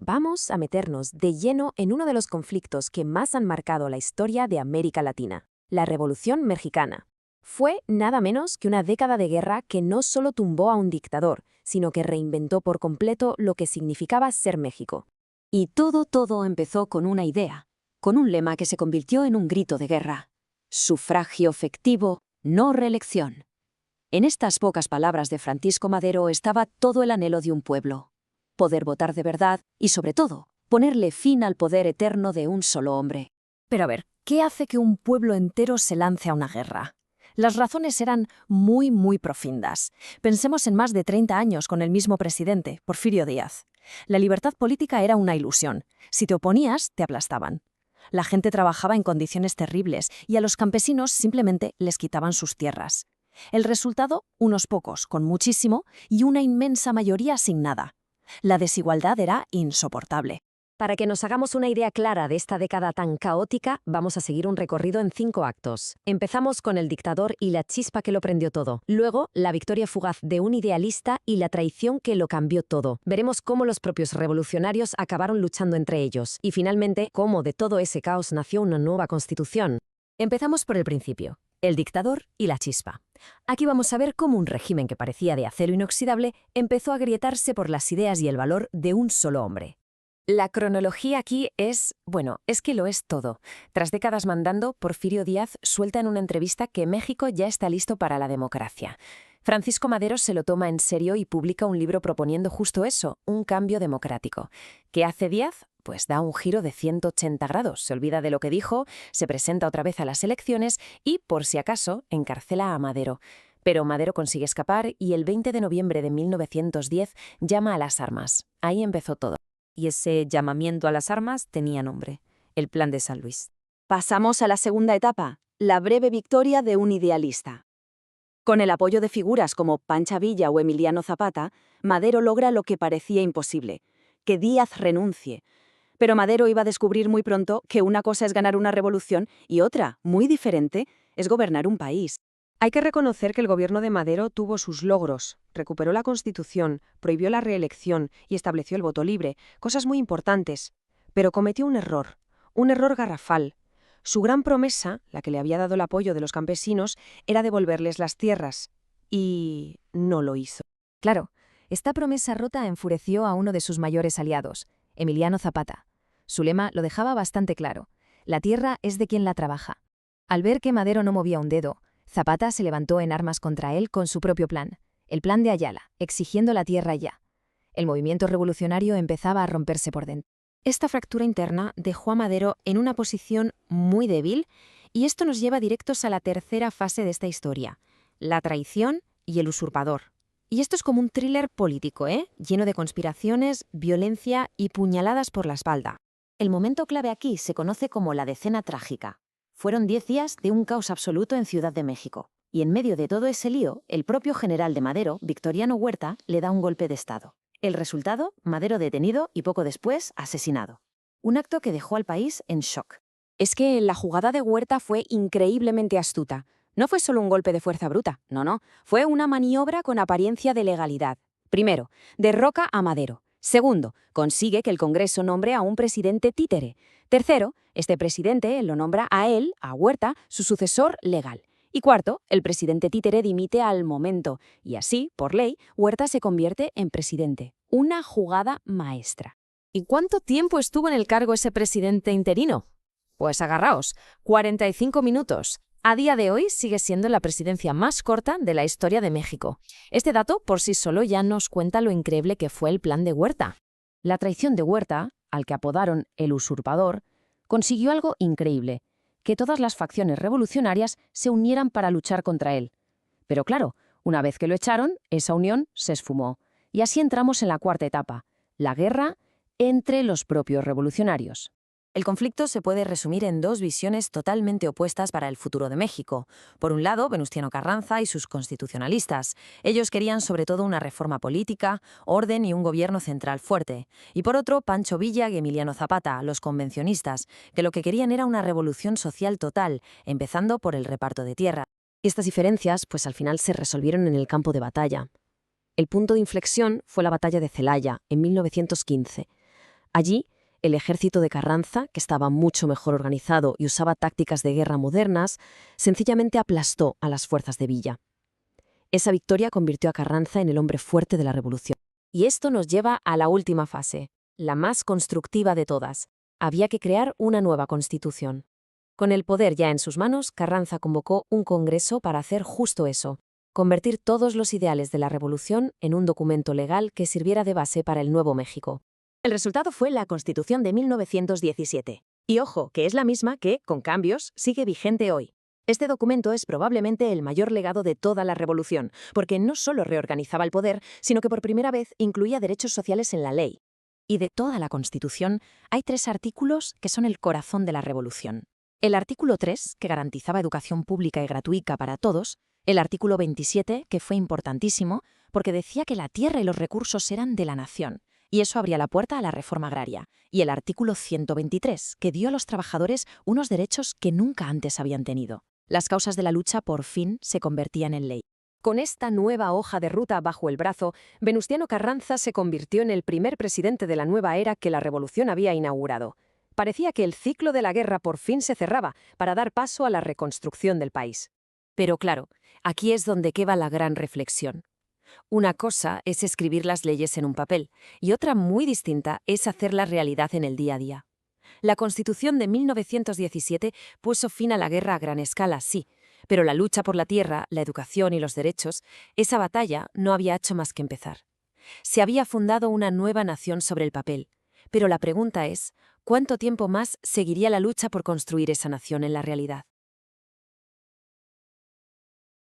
vamos a meternos de lleno en uno de los conflictos que más han marcado la historia de América Latina, la Revolución Mexicana. Fue nada menos que una década de guerra que no solo tumbó a un dictador, sino que reinventó por completo lo que significaba ser México. Y todo empezó con una idea, con un lema que se convirtió en un grito de guerra: sufragio efectivo, no reelección. En estas pocas palabras de Francisco Madero estaba todo el anhelo de un pueblo: poder votar de verdad y, sobre todo, ponerle fin al poder eterno de un solo hombre. Pero a ver, ¿qué hace que un pueblo entero se lance a una guerra? Las razones eran muy profundas. Pensemos en más de 30 años con el mismo presidente, Porfirio Díaz. La libertad política era una ilusión. Si te oponías, te aplastaban. La gente trabajaba en condiciones terribles y a los campesinos simplemente les quitaban sus tierras. El resultado, unos pocos con muchísimo y una inmensa mayoría sin nada. La desigualdad era insoportable. Para que nos hagamos una idea clara de esta década tan caótica, vamos a seguir un recorrido en 5 actos. Empezamos con el dictador y la chispa que lo prendió todo. Luego, la victoria fugaz de un idealista y la traición que lo cambió todo. Veremos cómo los propios revolucionarios acabaron luchando entre ellos. Y finalmente, cómo de todo ese caos nació una nueva constitución. Empezamos por el principio. El dictador y la chispa. Aquí vamos a ver cómo un régimen que parecía de acero inoxidable empezó a agrietarse por las ideas y el valor de un solo hombre. La cronología aquí es que lo es todo. Tras décadas mandando, Porfirio Díaz suelta en una entrevista que México ya está listo para la democracia. Francisco Madero se lo toma en serio y publica un libro proponiendo justo eso, un cambio democrático. ¿Qué hace Díaz? Pues da un giro de 180 grados, se olvida de lo que dijo, se presenta otra vez a las elecciones y, por si acaso, encarcela a Madero. Pero Madero consigue escapar y el 20 de noviembre de 1910 llama a las armas. Ahí empezó todo. Y ese llamamiento a las armas tenía nombre: el Plan de San Luis. Pasamos a la segunda etapa, la breve victoria de un idealista. Con el apoyo de figuras como Pancha Villa o Emiliano Zapata, Madero logra lo que parecía imposible: que Díaz renuncie. Pero Madero iba a descubrir muy pronto que una cosa es ganar una revolución y otra, muy diferente, es gobernar un país. Hay que reconocer que el gobierno de Madero tuvo sus logros. Recuperó la Constitución, prohibió la reelección y estableció el voto libre, cosas muy importantes. Pero cometió un error garrafal. Su gran promesa, la que le había dado el apoyo de los campesinos, era devolverles las tierras. Y no lo hizo. Claro, esta promesa rota enfureció a uno de sus mayores aliados, Emiliano Zapata. Su lema lo dejaba bastante claro: la tierra es de quien la trabaja. Al ver que Madero no movía un dedo, Zapata se levantó en armas contra él con su propio plan, el Plan de Ayala, exigiendo la tierra ya. El movimiento revolucionario empezaba a romperse por dentro. Esta fractura interna dejó a Madero en una posición muy débil y esto nos lleva directos a la tercera fase de esta historia: la traición y el usurpador. Y esto es como un thriller político, lleno de conspiraciones, violencia y puñaladas por la espalda. El momento clave aquí se conoce como la Decena Trágica. Fueron 10 días de un caos absoluto en Ciudad de México. Y en medio de todo ese lío, el propio general de Madero, Victoriano Huerta, le da un golpe de estado. El resultado: Madero detenido y poco después asesinado. Un acto que dejó al país en shock. Es que la jugada de Huerta fue increíblemente astuta. No fue solo un golpe de fuerza bruta, no. Fue una maniobra con apariencia de legalidad. Primero, derroca a Madero. Segundo, consigue que el Congreso nombre a un presidente títere. Tercero, este presidente lo nombra a él, a Huerta, su sucesor legal. Y cuarto, el presidente títere dimite al momento. Y así, por ley, Huerta se convierte en presidente. Una jugada maestra. ¿Y cuánto tiempo estuvo en el cargo ese presidente interino? Pues agarraos, 45 minutos. A día de hoy sigue siendo la presidencia más corta de la historia de México. Este dato por sí solo ya nos cuenta lo increíble que fue el plan de Huerta. La traición de Huerta, al que apodaron el usurpador, consiguió algo increíble: que todas las facciones revolucionarias se unieran para luchar contra él. Pero claro, una vez que lo echaron, esa unión se esfumó. Y así entramos en la cuarta etapa, la guerra entre los propios revolucionarios. El conflicto se puede resumir en dos visiones totalmente opuestas para el futuro de México. Por un lado, Venustiano Carranza y sus constitucionalistas. Ellos querían sobre todo una reforma política, orden y un gobierno central fuerte. Y por otro, Pancho Villa y Emiliano Zapata, los convencionistas, que lo que querían era una revolución social total, empezando por el reparto de tierra. Estas diferencias, pues al final se resolvieron en el campo de batalla. El punto de inflexión fue la batalla de Celaya, en 1915. Allí, el ejército de Carranza, que estaba mucho mejor organizado y usaba tácticas de guerra modernas, sencillamente aplastó a las fuerzas de Villa. Esa victoria convirtió a Carranza en el hombre fuerte de la revolución. Y esto nos lleva a la última fase, la más constructiva de todas. Había que crear una nueva constitución. Con el poder ya en sus manos, Carranza convocó un congreso para hacer justo eso, convertir todos los ideales de la revolución en un documento legal que sirviera de base para el nuevo México. El resultado fue la Constitución de 1917. Y ojo, que es la misma que, con cambios, sigue vigente hoy. Este documento es probablemente el mayor legado de toda la revolución, porque no solo reorganizaba el poder, sino que por primera vez incluía derechos sociales en la ley. Y de toda la Constitución, hay 3 artículos que son el corazón de la revolución. El artículo 3, que garantizaba educación pública y gratuita para todos. El artículo 27, que fue importantísimo, porque decía que la tierra y los recursos eran de la nación, y eso abría la puerta a la reforma agraria. Y el artículo 123, que dio a los trabajadores unos derechos que nunca antes habían tenido. Las causas de la lucha por fin se convertían en ley. Con esta nueva hoja de ruta bajo el brazo, Venustiano Carranza se convirtió en el primer presidente de la nueva era que la revolución había inaugurado. Parecía que el ciclo de la guerra por fin se cerraba para dar paso a la reconstrucción del país. Pero claro, aquí es donde queda la gran reflexión. Una cosa es escribir las leyes en un papel, y otra muy distinta es hacerlas realidad en el día a día. La Constitución de 1917 puso fin a la guerra a gran escala, sí, pero la lucha por la tierra, la educación y los derechos, esa batalla no había hecho más que empezar. Se había fundado una nueva nación sobre el papel, pero la pregunta es, ¿cuánto tiempo más seguiría la lucha por construir esa nación en la realidad?